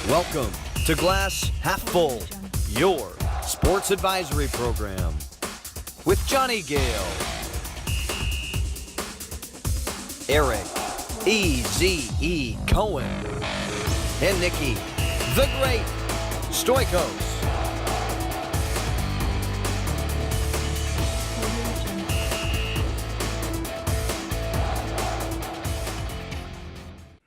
Welcome to Glass Half Full, your sports advisory program with Jonny Gayle, Eric E.Z.E. Cohen, and Nikki, the Great Stoikos.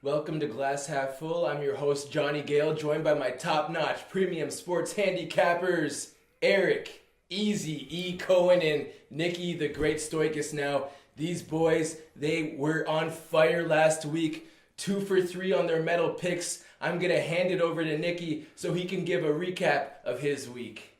Welcome to Glass Half Full. I'm your host, Jonny Gayle, joined by my top-notch premium sports handicappers, Eric, Easy E. Cohen, and Nikki, the Great Stoikos. Now, these boys, they were on fire last week, 2 for 3 on their medal picks. I'm going to hand it over to Nikki so he can give a recap of his week.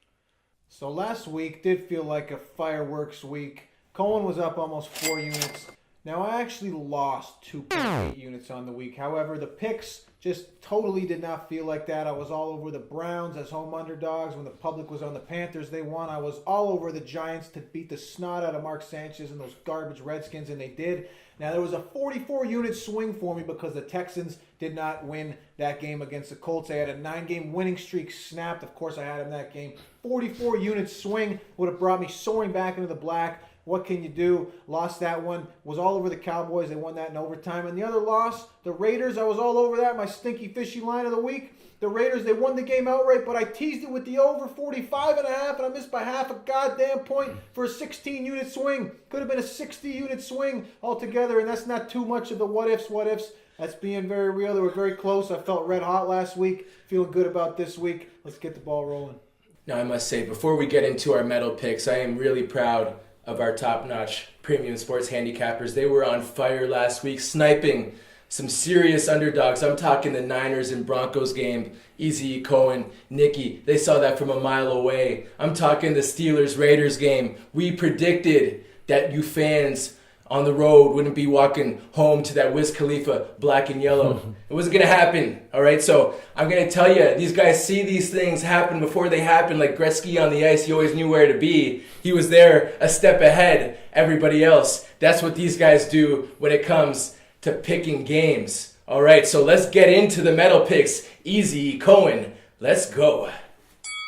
So last week did feel like a fireworks week. Cohen was up almost 4 units. Now, I actually lost 2.8 units on the week. However, the picks just totally did not feel like that. I was all over the Browns as home underdogs. When the public was on the Panthers, they won. I was all over the Giants to beat the snot out of Mark Sanchez and those garbage Redskins, and they did. Now, there was a 44-unit swing for me because the Texans did not win that game against the Colts. I had a 9-game winning streak snapped. Of course, I had in that game. 44-unit swing would have brought me soaring back into the black. What can you do? Lost that one. Was all over the Cowboys. They won that in overtime. And the other loss, the Raiders, I was all over that. My stinky fishy line of the week. The Raiders, they won the game outright, but I teased it with the over 45.5, and I missed by half a goddamn point for a 16-unit swing. Could have been a 60-unit swing altogether, and that's not too much of the what-ifs. That's being very real. They were very close. I felt red hot last week. Feeling good about this week. Let's get the ball rolling. Now, I must say, before we get into our medal picks, I am really proud of our top-notch premium sports handicappers. They were on fire last week, sniping some serious underdogs. I'm talking the Niners and Broncos game. Easy Cohen, Nikki, they saw that from a mile away. I'm talking the Steelers-Raiders game. We predicted that you fans on the road wouldn't be walking home to that Wiz Khalifa black and yellow. It wasn't going to happen, all right? So I'm going to tell you, these guys see these things happen before they happen. Like Gretzky on the ice, he always knew where to be. He was there a step ahead everybody else. That's what these guys do when it comes to picking games. All right, so let's get into the medal picks. Easy, Cohen, let's go.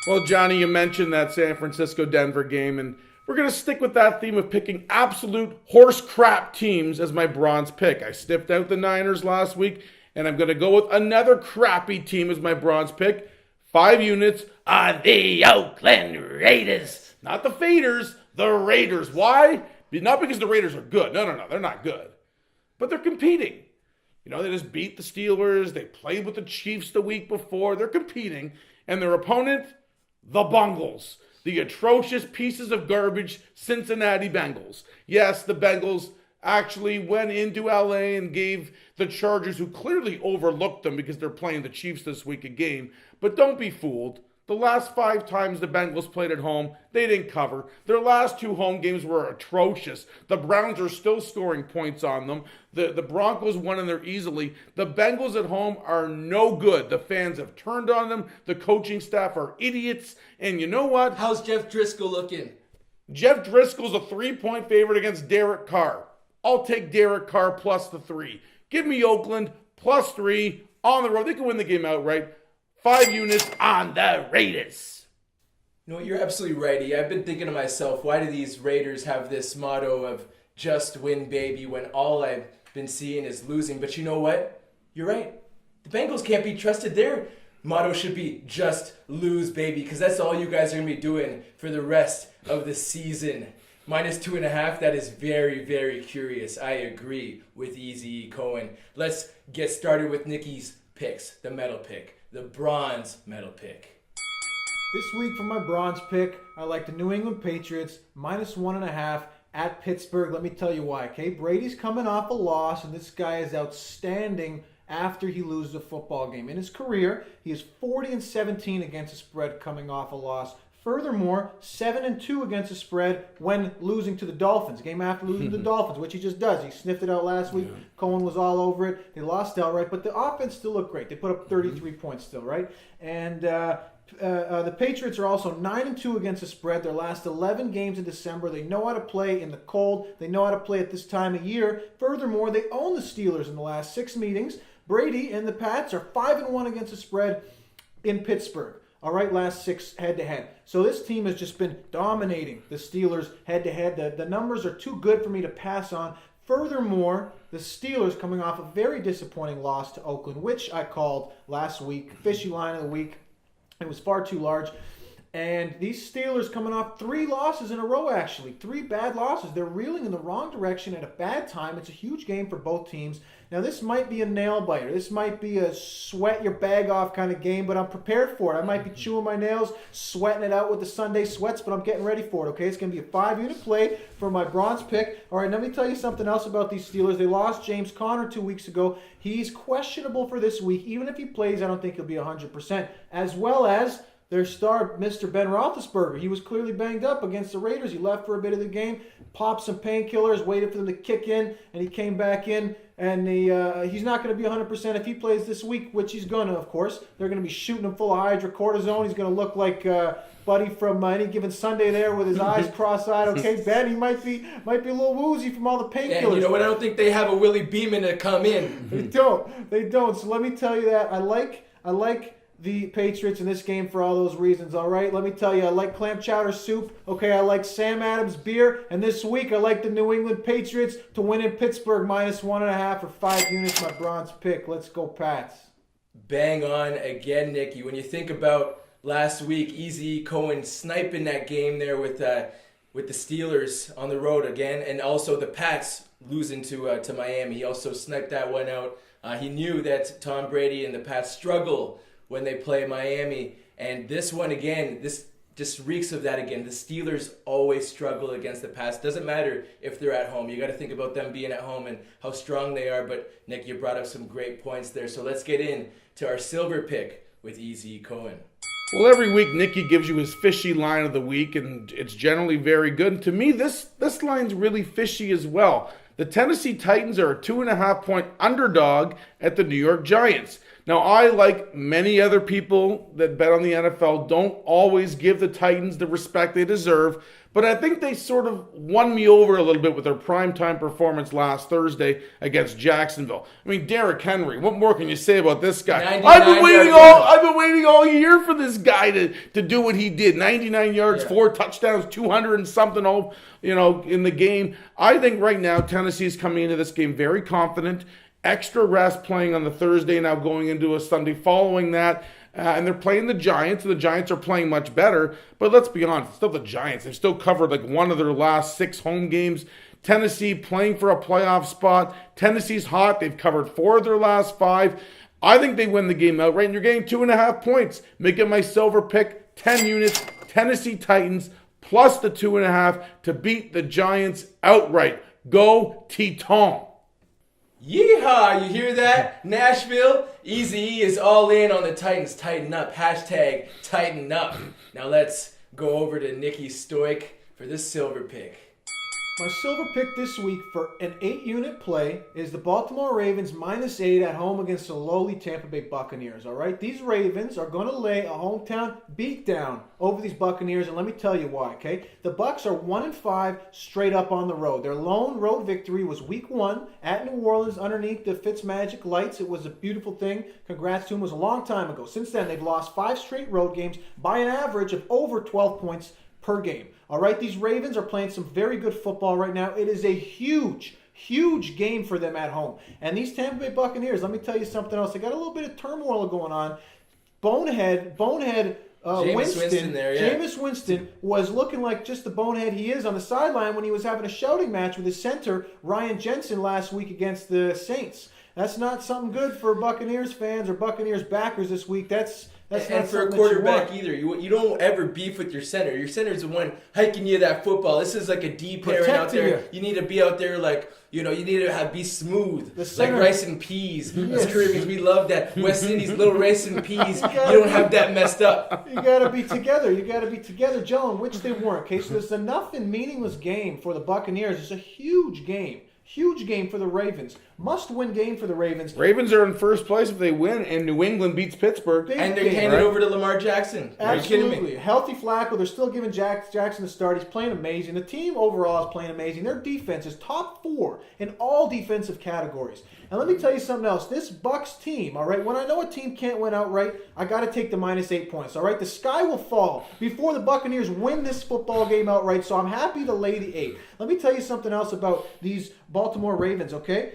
Well, Johnny, you mentioned that San Francisco-Denver game, and we're going to stick with that theme of picking absolute horse crap teams as my bronze pick. I sniffed out the Niners last week, and I'm going to go with another crappy team as my bronze pick. 5 units on the Oakland Raiders. Not the Faders, the Raiders. Why? Not because the Raiders are good. No, they're not good. But they're competing. You know, they just beat the Steelers. They played with the Chiefs the week before. They're competing. And their opponent, the Bungles. The atrocious pieces of garbage Cincinnati Bengals. Yes, the Bengals actually went into LA and gave the Chargers, who clearly overlooked them because they're playing the Chiefs this week, a game. But don't be fooled. The last 5 times the Bengals played at home, they didn't cover. Their last 2 home games were atrocious. The Browns are still scoring points on them. The Broncos won in there easily. The Bengals at home are no good. The fans have turned on them. The coaching staff are idiots. And you know what? How's Jeff Driscoll looking? Jeff Driscoll's a 3-point favorite against Derek Carr. I'll take Derek Carr plus the 3. Give me Oakland plus 3 on the road. They can win the game outright. 5 units on the Raiders. You know, you're absolutely right. I've been thinking to myself, why do these Raiders have this motto of just win, baby, when all I've been seeing is losing? But you know what? You're right. The Bengals can't be trusted. Their motto should be just lose, baby, because that's all you guys are going to be doing for the rest of the season. -2.5, that is very, very curious. I agree with Easy Cohen. Let's get started with Nikki's picks, the medal pick. The bronze medal pick. This week for my bronze pick, I like the New England Patriots, -1.5 at Pittsburgh. Let me tell you why, okay? Brady's coming off a loss, and this guy is outstanding after he loses a football game. In his career, he is 40-17 against the spread coming off a loss. Furthermore, 7-2 against the spread when losing to the Dolphins. Game after losing to the Dolphins, which he just does. He sniffed it out last week. Yeah. Cohen was all over it. They lost outright, but the offense still looked great. They put up 33 points still, right? And the Patriots are also 9-2 against the spread. Their last 11 games in December. They know how to play in the cold. They know how to play at this time of year. Furthermore, they own the Steelers in the last 6 meetings. Brady and the Pats are 5-1 against the spread in Pittsburgh. All right, last 6 head-to-head. So this team has just been dominating the Steelers head-to-head. The numbers are too good for me to pass on. Furthermore, the Steelers coming off a very disappointing loss to Oakland, which I called last week, fishy line of the week. It was far too large. And these Steelers coming off 3 losses in a row, actually. 3 bad losses. They're reeling in the wrong direction at a bad time. It's a huge game for both teams. Now, this might be a nail-biter. This might be a sweat-your-bag-off kind of game, but I'm prepared for it. I might be chewing my nails, sweating it out with the Sunday sweats, but I'm getting ready for it, okay? It's going to be a 5-unit play for my bronze pick. All right, let me tell you something else about these Steelers. They lost James Conner 2 weeks ago. He's questionable for this week. Even if he plays, I don't think he'll be 100%. As well as their star, Mr. Ben Roethlisberger. He was clearly banged up against the Raiders. He left for a bit of the game, popped some painkillers, waited for them to kick in, and he came back in. And he's not going to be 100% if he plays this week, which he's going to, of course. They're going to be shooting him full of hydrocortisone. He's going to look like Buddy from Any Given Sunday there with his eyes cross-eyed. Okay, Ben, he might be a little woozy from all the painkillers. And you know what? I don't think they have a Willie Beeman to come in. They don't. So let me tell you that I like the Patriots in this game for all those reasons, all right? Let me tell you, I like clam chowder soup. Okay, I like Sam Adams beer. And this week, I like the New England Patriots to win in Pittsburgh -1.5 or 5 units, my bronze pick. Let's go, Pats. Bang on again, Nicky. When you think about last week, Easy Cohen sniping that game there with the Steelers on the road again, and also the Pats losing to Miami. He also sniped that one out. He knew that Tom Brady and the Pats struggle when they play Miami. And this one again, this just reeks of that again. The Steelers always struggle against the Pats. Doesn't matter if they're at home. You got to think about them being at home and how strong they are. But Nick, you brought up some great points there. So let's get in to our silver pick with Easy Cohen. Well, every week Nicky gives you his fishy line of the week, and it's generally very good. And to me, this line's really fishy as well. The Tennessee Titans are a 2.5-point underdog at the New York Giants. Now, I, like many other people that bet on the NFL, don't always give the Titans the respect they deserve, but I think they sort of won me over a little bit with their primetime performance last Thursday against Jacksonville. I mean, Derrick Henry, what more can you say about this guy? I've been waiting all year for this guy to do what he did. 99 yards, 4 touchdowns, 200 and something in the game. I think right now Tennessee is coming into this game very confident. Extra rest playing on the Thursday, now going into a Sunday following that. And they're playing the Giants, and the Giants are playing much better. But let's be honest, it's still the Giants. They've still covered like one of their last 6 home games. Tennessee playing for a playoff spot. Tennessee's hot. They've covered 4 of their last 5. I think they win the game outright, and you're getting 2.5 points. Make it my silver pick, 10 units, Tennessee Titans, plus the 2.5 to beat the Giants outright. Go Titans! Yeehaw! You hear that? Nashville, Eazy-E is all in on the Titans. Tighten up. Hashtag tighten up. Now let's go over to Nicky Stoic for this silver pick. My silver pick this week for an 8-unit play is the Baltimore Ravens -8 at home against the lowly Tampa Bay Buccaneers. All right, these Ravens are going to lay a hometown beatdown over these Buccaneers, and let me tell you why. Okay, the Bucs are 1-5 straight up on the road. Their lone road victory was Week 1 at New Orleans underneath the Fitzmagic lights. It was a beautiful thing. Congrats to them. It was a long time ago. Since then, they've lost 5 straight road games by an average of over 12 points per game. All right, these Ravens are playing some very good football right now. It is a huge game for them at home. And these Tampa Bay Buccaneers, let me tell you something else. They got a little bit of turmoil going on. Bonehead Winston there, yeah. Jameis Winston was looking like just the bonehead he is on the sideline when he was having a shouting match with his center, Ryan Jensen, last week against the Saints. That's not something good for Buccaneers fans or Buccaneers backers this week. That's and for a quarterback either, you don't ever beef with your center. Your center's the one hiking you that football. This is like a D pairing out there. You need to be out there you need to be smooth, like rice and peas. As Caribbeans, we love that. West Indies, little rice and peas. You don't have that messed up. You got to be together. You got to be together, Joe, which they weren't. Okay, so there's enough and meaningless game for the Buccaneers. It's a huge game. Huge game for the Ravens. Must-win game for the Ravens. Ravens are in first place if they win, and New England beats Pittsburgh. And they're handing over to Lamar Jackson. Are you kidding me? Absolutely. Healthy Flacco. They're still giving Jackson the start. He's playing amazing. The team overall is playing amazing. Their defense is top 4 in all defensive categories. And let me tell you something else. This Bucks team, all right, when I know a team can't win outright, I got to take the -8 points, all right? The sky will fall before the Buccaneers win this football game outright, so I'm happy to lay the 8. Let me tell you something else about these Baltimore Ravens, okay?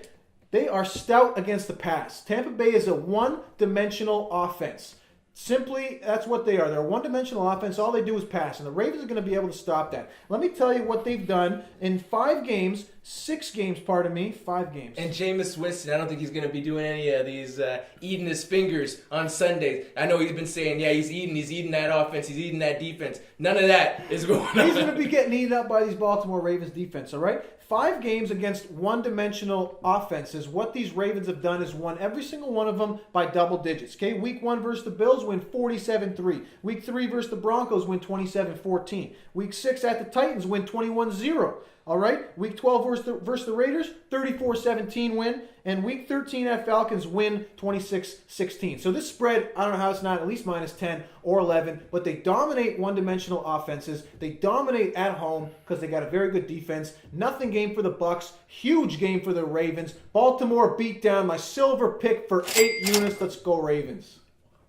They are stout against the pass. Tampa Bay is a one-dimensional offense. Simply, that's what they are. They're a one-dimensional offense. All they do is pass, and the Ravens are going to be able to stop that. Let me tell you what they've done in 5 games, 5 games. And Jameis Winston, I don't think he's going to be doing any of these eating his fingers on Sundays. I know he's been saying, yeah, he's eating that offense, he's eating that defense. None of that is going on. He's going to be getting eaten up by these Baltimore Ravens defense, all right? 5 games against one-dimensional offenses. What these Ravens have done is won every single one of them by double digits. Okay, Week 1 versus the Bills, win 47-3. Week 3 versus the Broncos, win 27-14. Week 6 at the Titans, win 21-0. All right, Week 12 versus the Raiders, 34-17 win. And Week 13 at Falcons, win 26-16. So this spread, I don't know how it's not at least -10 or 11, but they dominate one-dimensional offenses. They dominate at home because they got a very good defense. Nothing game for the Bucks. Huge game for the Ravens. Baltimore beat down my silver pick for 8 units. Let's go Ravens.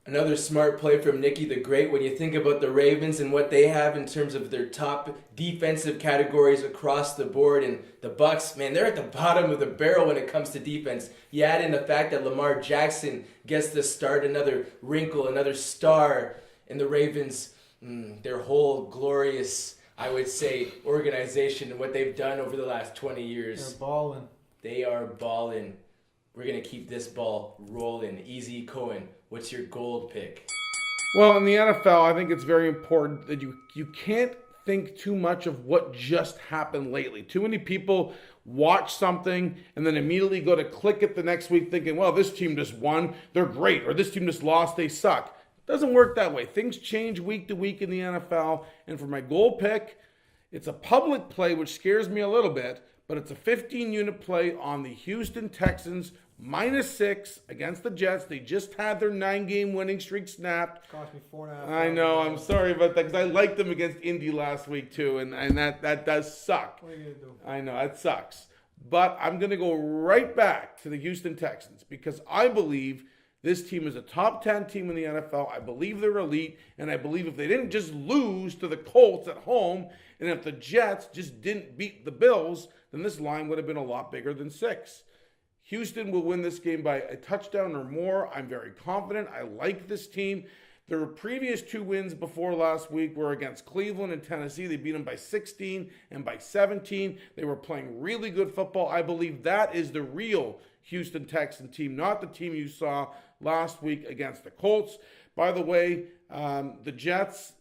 Another smart play from Nicky the Great. When you think about the Ravens and what they have in terms of their top defensive categories across the board, and the Bucks, man, they're at the bottom of the barrel when it comes to defense. You add in the fact that Lamar Jackson gets to start, another wrinkle, another star in the Ravens, their whole glorious, I would say, organization and what they've done over the last 20 years. They're balling. They are balling. We're going to keep this ball rolling. Easy Cohen, what's your gold pick? Well, in the NFL, I think it's very important that you can't think too much of what just happened lately. Too many people watch something and then immediately go to click it the next week thinking, well, this team just won, they're great, or this team just lost, they suck. It doesn't work that way. Things change week to week in the NFL, and for my gold pick, it's a public play, which scares me a little bit, but it's a 15-unit play on the Houston Texans, -6 against the Jets. They just had their 9-game winning streak snapped. Cost me 4.5. I know. I'm sorry about that because I liked them against Indy last week too, and that does suck. What are you going to do? I know, it sucks. But I'm going to go right back to the Houston Texans because I believe this team is a top 10 team in the NFL. I believe they're elite, and I believe if they didn't just lose to the Colts at home, and if the Jets just didn't beat the Bills, then this line would have been a lot bigger than 6. Houston will win this game by a touchdown or more. I'm very confident. I like this team. Their previous 2 wins before last week were against Cleveland and Tennessee. They beat them by 16 and by 17. They were playing really good football. I believe that is the real Houston Texan team, not the team you saw last week against the Colts. By the way, the Jets,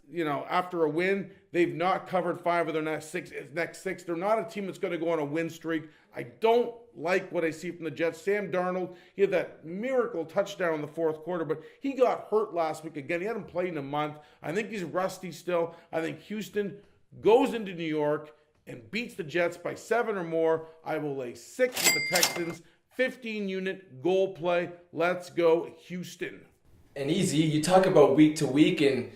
after a win, they've not covered 5 of their next six. They're not a team that's going to go on a win streak. I don't like what I see from the Jets. Sam Darnold, he had that miracle touchdown in the 4th quarter, but he got hurt last week again. He hadn't played in a month. I think he's rusty still. I think Houston goes into New York and beats the Jets by 7 or more. I will lay 6 with the Texans. 15-unit goal play. Let's go, Houston. And easy, you talk about week to week and,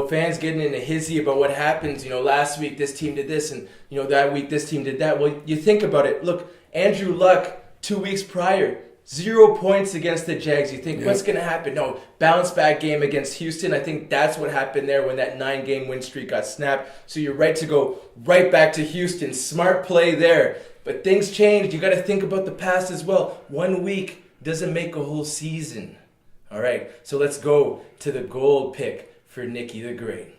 fans getting in a hizzy about what happens. Last week this team did this and, that week this team did that. Well, you think about it. Look, Andrew Luck, 2 weeks prior, 0 points against the Jags. You think, what's going to happen? No, bounce back game against Houston. I think that's what happened there when that 9-game win streak got snapped. So you're right to go right back to Houston. Smart play there. But things changed. You got to think about the past as well. 1 week doesn't make a whole season. All right, so let's go to the gold pick for Nicky the Great.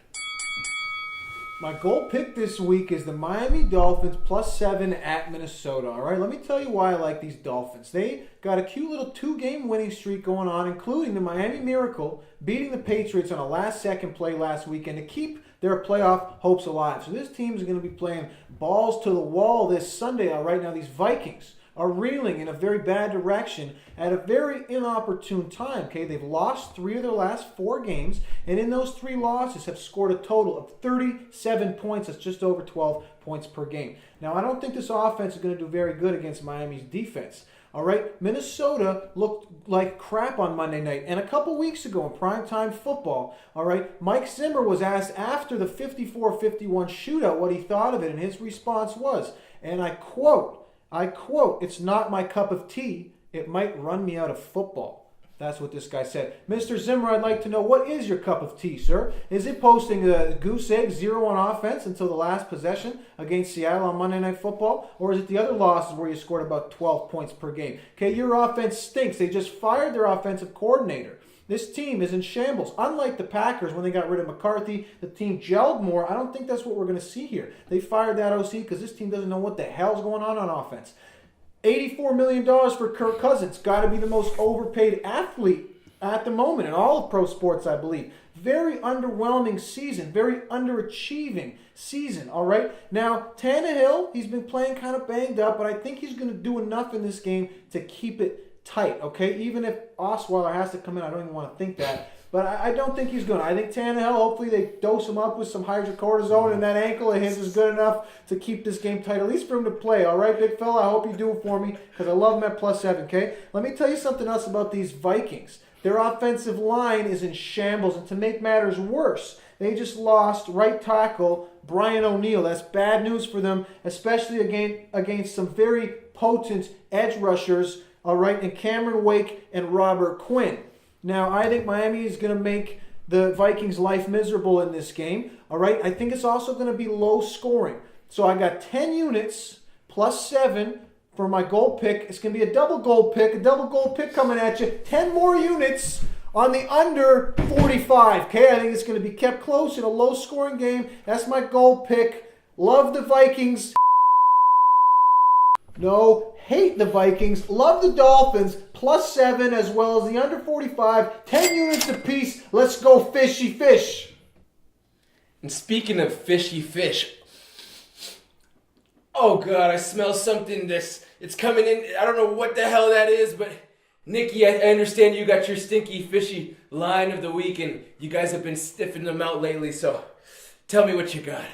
My gold pick this week is the Miami Dolphins +7 at Minnesota. All right, let me tell you why I like these Dolphins. They got a cute little 2-game winning streak going on, including the Miami Miracle beating the Patriots on a last-second play last weekend to keep their playoff hopes alive. So this team is going to be playing balls to the wall this Sunday. All right, now these Vikings are reeling in a very bad direction at a very inopportune time. Okay, they've lost 3 of their last 4 games, and in those 3 losses have scored a total of 37 points. That's just over 12 points per game. Now, I don't think this offense is going to do very good against Miami's defense. All right, Minnesota looked like crap on Monday night. And a couple weeks ago in primetime football, all right, Mike Zimmer was asked after the 54-51 shootout what he thought of it, and his response was, and I quote, "It's not my cup of tea. It might run me out of football." That's what this guy said. Mr. Zimmer, I'd like to know, what is your cup of tea, sir? Is it posting a goose egg 0 on offense until the last possession against Seattle on Monday Night Football? Or is it the other losses where you scored about 12 points per game? Okay, your offense stinks. They just fired their offensive coordinator. This team is in shambles. Unlike the Packers when they got rid of McCarthy, the team gelled more. I don't think that's what we're going to see here. They fired that OC because this team doesn't know what the hell's going on offense. $84 million for Kirk Cousins. Got to be the most overpaid athlete at the moment in all of pro sports, I believe. Very underwhelming season. Very underachieving season, all right? Now, Tannehill, he's been playing kind of banged up, but I think he's going to do enough in this game to keep it tight, okay? Even if Osweiler has to come in, I don't even want to think that. But I don't think he's going to. I think Tannehill, hopefully they dose him up with some hydrocortisone, and that ankle of his is good enough to keep this game tight, at least for him to play. All right, big fella, I hope you do it for me because I love him at +7, okay? Let me tell you something else about these Vikings. Their offensive line is in shambles, and to make matters worse, they just lost right tackle Brian O'Neill. That's bad news for them, especially against some very potent edge rushers, all right, in Cameron Wake and Robert Quinn. Now, I think Miami is going to make the Vikings' life miserable in this game. All right, I think it's also going to be low scoring. So I got 10 units +7 for my goal pick. It's going to be a double goal pick coming at you. 10 more units on the under 45. Okay, I think it's going to be kept close in a low scoring game. That's my goal pick. Love the Vikings. No, hate the Vikings. Love the Dolphins. +7 as well as the under 45. 10 units apiece. Let's go fishy fish. And speaking of fishy fish, oh God, I smell something. It's coming in. I don't know what the hell that is, but Nikki, I understand you got your stinky fishy line of the week, and you guys have been stiffing them out lately. So, tell me what you got.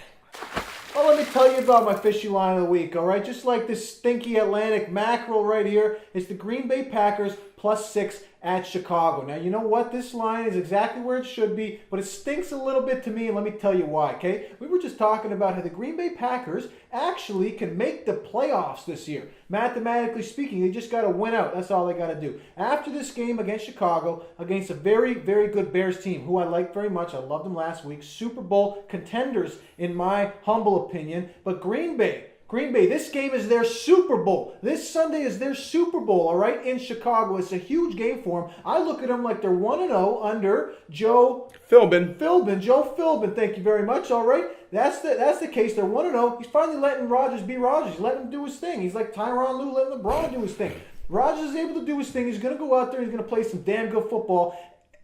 Well, let me tell you about my fishy line of the week, all right? Just like this stinky Atlantic mackerel right here, it's the Green Bay Packers +6 at Chicago. Now, you know what? This line is exactly where it should be, but it stinks a little bit to me, and let me tell you why, okay? We were just talking about how the Green Bay Packers actually can make the playoffs this year. Mathematically speaking, they just got to win out. That's all they got to do. After this game against Chicago, against a very, very good Bears team, who I like very much. I loved them last week. Super Bowl contenders, in my humble opinion. But Green Bay, this game is their Super Bowl. This Sunday is their Super Bowl, all right, in Chicago. It's a huge game for them. I look at them like they're 1-0 under Joe Philbin. Joe Philbin, thank you very much, all right? That's the case. They're 1-0. He's finally letting Rodgers be Rodgers. He's letting him do his thing. He's like Tyronn Lue letting LeBron do his thing. Rodgers is able to do his thing. He's going to go out there. He's going to play some damn good football.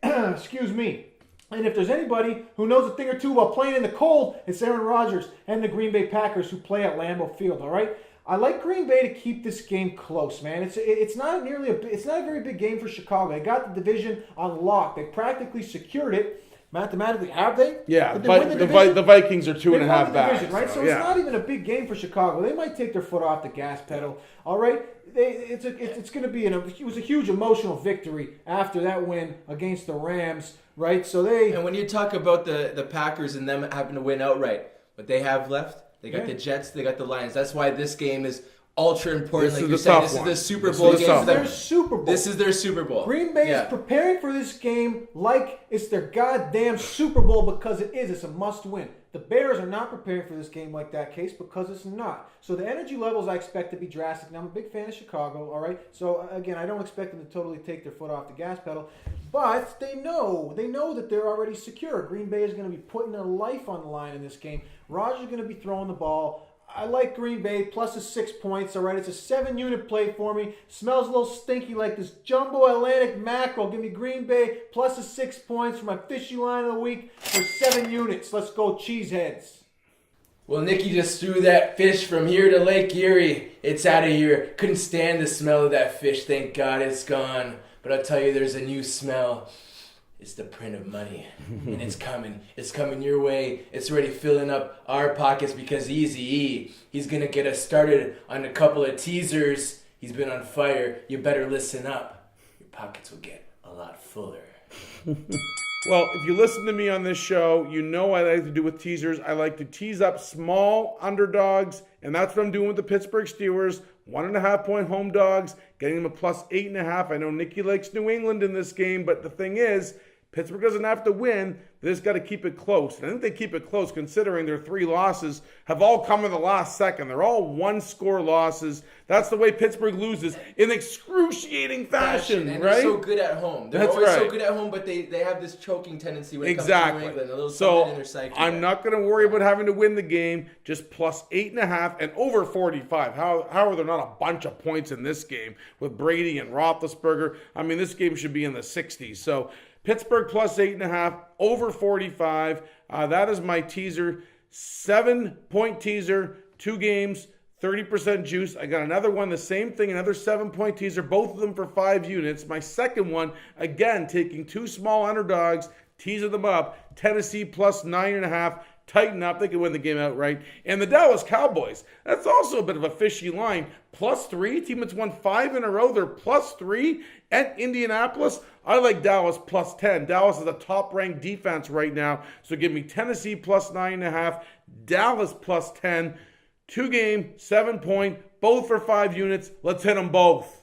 Excuse me. And if there's anybody who knows a thing or two about playing in the cold, it's Aaron Rodgers and the Green Bay Packers who play at Lambeau Field, all right? I like Green Bay to keep this game close, man. It's not a very big game for Chicago. They got the division on lock. They practically secured it. Mathematically, have they? Yeah, Did they but win the Vikings are 2.5 back. Division, right? So yeah. It's not even a big game for Chicago. They might take their foot off the gas pedal. All right, it's going to be it was a huge emotional victory after that win against the Rams, right? So And when you talk about the Packers and them having to win outright, what they have left, they got the Jets, they got the Lions. That's why this game is ultra important. This like is you're the saying, tough this one. is the Super This Bowl is the game tough for them. their Super Bowl. This is their Super Bowl. Green Bay is preparing for this game like it's their goddamn Super Bowl because it is. It's a must-win. The Bears are not preparing for this game like that, Case, because it's not. So the energy levels I expect to be drastic. Now, I'm a big fan of Chicago, all right? So, again, I don't expect them to totally take their foot off the gas pedal. But they know that they're already secure. Green Bay is going to be putting their life on the line in this game. Rodgers is going to be throwing the ball. I like Green Bay, plus a 6 points, all right? It's a 7-unit play for me. Smells a little stinky like this jumbo Atlantic mackerel. Give me Green Bay, plus a 6 points for my fishy line of the week for 7 units. Let's go, cheeseheads. Well, Nikki just threw that fish from here to Lake Erie. It's out of here. Couldn't stand the smell of that fish. Thank God it's gone. But I'll tell you, there's a new smell. It's the print of money. And it's coming. It's coming your way. It's already filling up our pockets because Eazy-E, he's going to get us started on a couple of teasers. He's been on fire. You better listen up. Your pockets will get a lot fuller. Well, if you listen to me on this show, you know what I like to do with teasers. I like to tease up small underdogs, and that's what I'm doing with the Pittsburgh Steelers. 1.5 point home dogs, getting them a plus 8.5. I know Nikki likes New England in this game, but the thing is, Pittsburgh doesn't have to win. They just got to keep it close. And I think they keep it close considering their 3 losses have all come in the last second. They're all one-score losses. That's the way Pittsburgh loses in excruciating fashion, and right? they're so good at home. They're always so good at home, but they have this choking tendency when it comes to New England. A little something in their psyche. I'm not going to worry about having to win the game. Just plus 8.5 and over 45. How are there not a bunch of points in this game with Brady and Roethlisberger? I mean, this game should be in the 60s. So Pittsburgh plus 8.5, over 45. That is my teaser. 7-point teaser, 2 games, 30% juice. I got another one, the same thing, another 7-point teaser, both of them for 5 units. My second one, again, taking 2 small underdogs, teasing them up. Tennessee plus 9.5. Tighten up. They can win the game outright. And the Dallas Cowboys, that's also a bit of a fishy line. Plus 3. Team that's won 5 in a row. They're plus 3 at Indianapolis. I like Dallas plus 10. Dallas is a top-ranked defense right now. So give me Tennessee plus 9.5. Dallas plus 10. 2-game, 7-point, both for 5 units. Let's hit them both.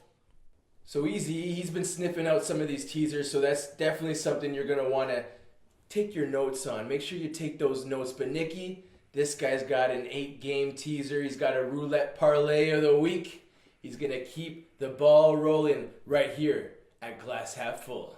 So Eazy, he's been sniffing out some of these teasers, so that's definitely something you're going to want to take your notes on. Make sure you take those notes. But Nikki, this guy's got an 8-game teaser. He's got a roulette parlay of the week. He's going to keep the ball rolling right here at Glass Half Full.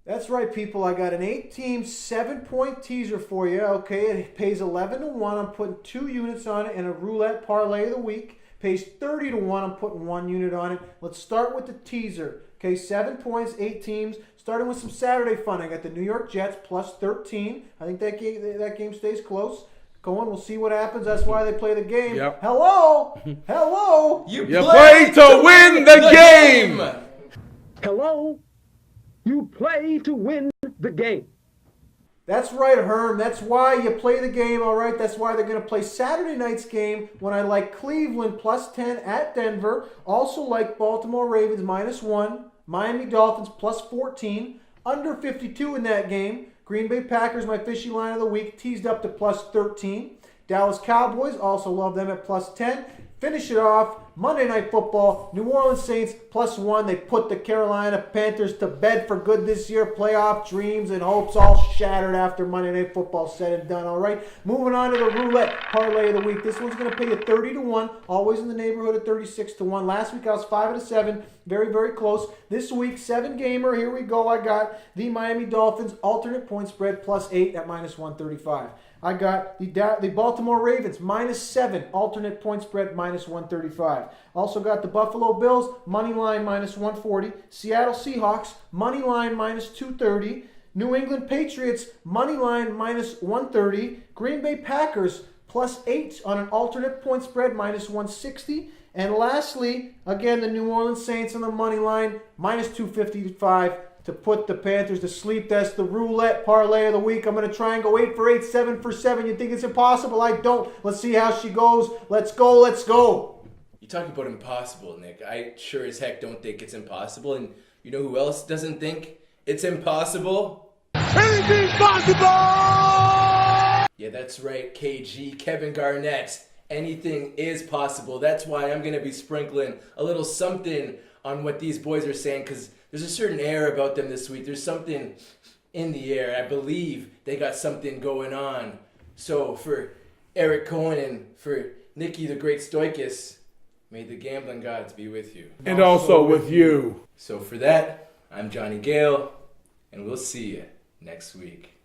That's right, people. I got an 8-team, 7-point teaser for you. Okay, it pays 11 to 1. I'm putting 2 units on it, and a roulette parlay of the week pays 30 to 1. I'm putting 1 unit on it. Let's start with the teaser. Okay, 7 points, 8 teams. Starting with some Saturday fun. I got the New York Jets plus 13. I think that game stays close. Cohen, we'll see what happens. That's why they play the game. Yep. Hello? Hello? You play to win the game! Hello? You play to win the game. That's right, Herm. That's why you play the game, all right? That's why they're going to play Saturday night's game when I like Cleveland plus 10 at Denver. Also like Baltimore Ravens minus 1. Miami Dolphins plus 14. Under 52 in that game. Green Bay Packers, my fishy line of the week, teased up to plus 13. Dallas Cowboys, also love them at plus 10. Finish it off, Monday Night Football, New Orleans Saints plus 1. They put the Carolina Panthers to bed for good this year. Playoff dreams and hopes all shattered after Monday Night Football said and done, all right? Moving on to the roulette parlay of the week. This one's going to pay you 30 to 1, always in the neighborhood of 36 to 1. Last week I was 5 out of 7, very, very close. This week, 7-gamer, here we go. I got the Miami Dolphins alternate point spread plus 8 at minus 135. I got the Baltimore Ravens minus 7 alternate point spread minus 135. Also got the Buffalo Bills money line minus 140. Seattle Seahawks money line minus 230. New England Patriots money line minus 130. Green Bay Packers plus 8 on an alternate point spread minus 160. And lastly, again, the New Orleans Saints on the money line minus 255. To put the Panthers to sleep. That's the roulette parlay of the week. I'm going to try and go 8 for 8, 7 for 7. You think it's impossible? I don't. Let's see how she goes. Let's go. Let's go. You talk about impossible, Nick. I sure as heck don't think it's impossible. And you know who else doesn't think it's impossible? Anything's possible! Yeah, that's right, KG, Kevin Garnett. Anything is possible. That's why I'm going to be sprinkling a little something on what these boys are saying, because there's a certain air about them this week. There's something in the air. I believe they got something going on. So for Eric Cohen and for Nikki the Great Stoikis, may the gambling gods be with you. And also with you. So for that, I'm Jonny Gayle, and we'll see you next week.